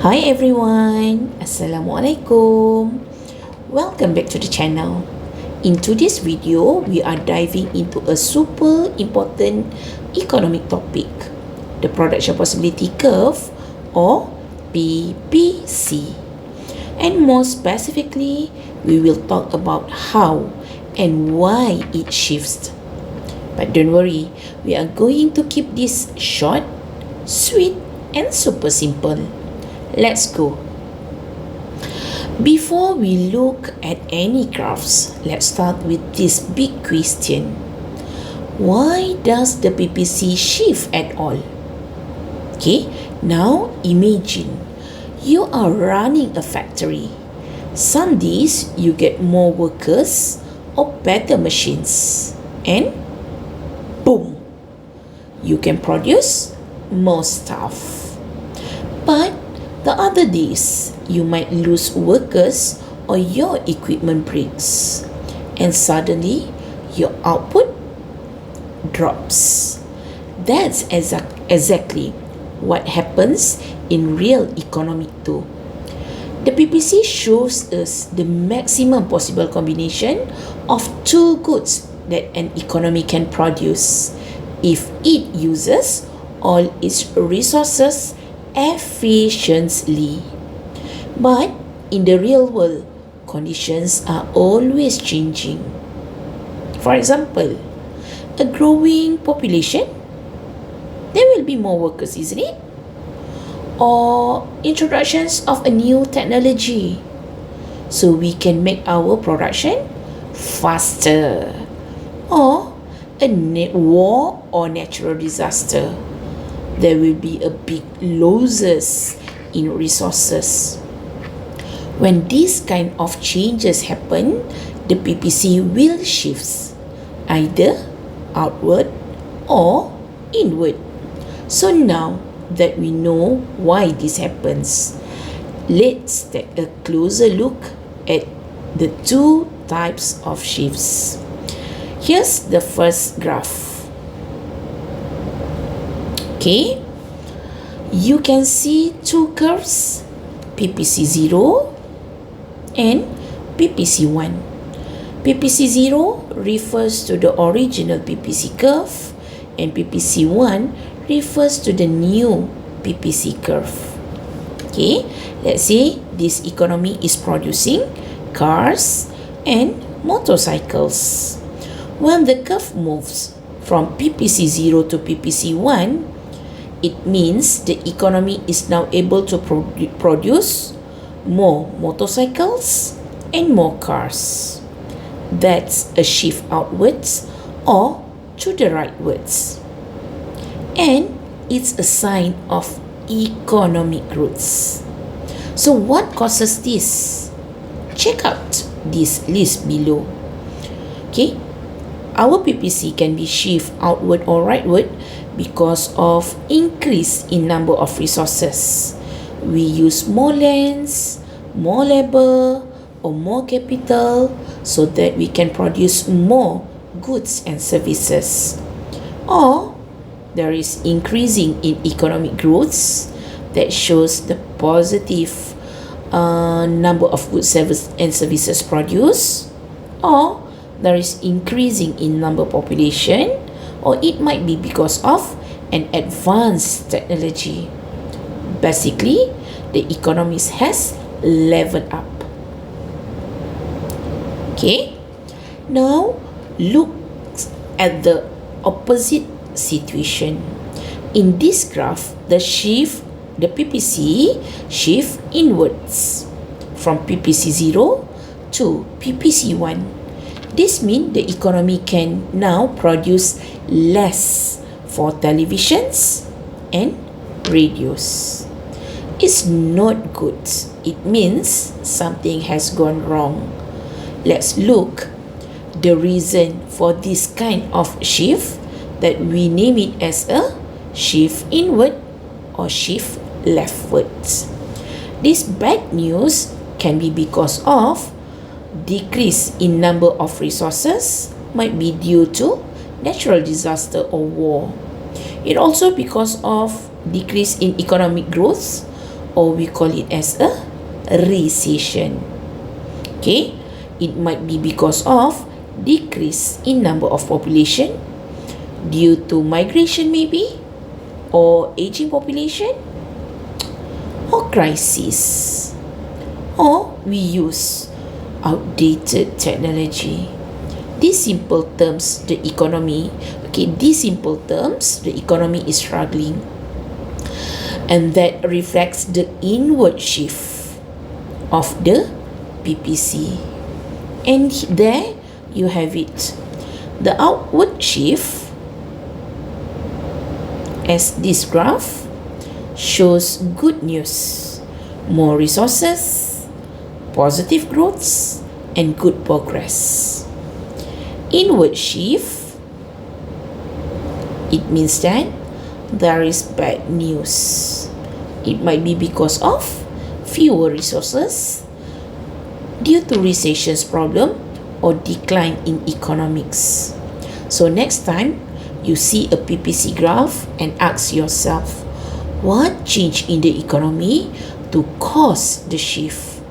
Hi everyone, Assalamualaikum. Welcome back to the channel. In today's video, we are diving into a super important economic topic, the production possibility curve or PPC. And more specifically, we will talk about how and why it shifts. But don't worry, we are going to keep this short, sweet, and super simple. Let's go. Before we look at any graphs, let's start with this big question. Why does the PPC shift at all? Okay, now imagine you are running a factory. Some days you get more workers or better machines, and boom, you can produce more stuff. But the other days, you might lose workers or your equipment breaks, and suddenly your output drops. That's exactly what happens in real economy too. The PPC shows us the maximum possible combination of two goods that an economy can produce if it uses all its resources efficiently. But in the real world, conditions are always changing. For example, a growing population, there will be more workers, isn't it? Or introductions of a new technology, so we can make our production faster. Or a war or natural disaster, there will be a big losses in resources. When these kind of changes happen, the PPC will shift either outward or inward. So now that we know why this happens, let's take a closer look at the two types of shifts. Here's the first graph. Okay, you can see two curves, PPC 0 and PPC 1. PPC 0 refers to the original PPC curve, and PPC 1 refers to the new PPC curve. Okay, let's say this economy is producing cars and motorcycles. When the curve moves from PPC 0 to PPC 1, it means the economy is now able to produce more motorcycles and more cars. That's a shift outwards or to the rightwards. And it's a sign of economic growth. So what causes this? Check out this list below. Okay, our PPC can be shift outward or rightward because of increase in number of resources. We use more lands, more labor, or more capital so that we can produce more goods and services. Or there is increasing in economic growth that shows the positive number of goods and services produced. Or there is increasing in number population, or it might be because of an advanced technology. Basically, the economy has leveled up. Okay, now look at the opposite situation. In this graph, the PPC shift inwards from PPC 0 to PPC 1. This means the economy can now produce less for televisions and radios. It's not good. It means something has gone wrong. Let's look the reason for this kind of shift, that we name it as a shift inward or shift leftwards. This bad news can be because of decrease in number of resources, might be due to natural disaster or war. It also because of decrease in economic growth or we call it as a recession. Okay, it might be because of decrease in number of population due to migration maybe, or aging population, or crisis, or we use outdated technology. These simple terms, the economy is struggling, and that reflects the inward shift of the PPC. And there you have it. The outward shift, as this graph shows, good news, more resources, positive growths, and good progress. Inward shift, it means that there is bad news. It might be because of fewer resources due to recession's problem or decline in economics. So next time you see a PPC graph and ask yourself, what changed in the economy to cause the shift?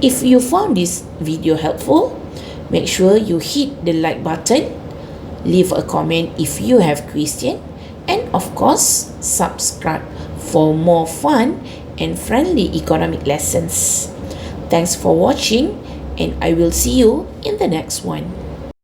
If you found this video helpful, make sure you hit the like button, leave a comment if you have question, and of course, subscribe for more fun and friendly economic lessons. Thanks for watching, and I will see you in the next one.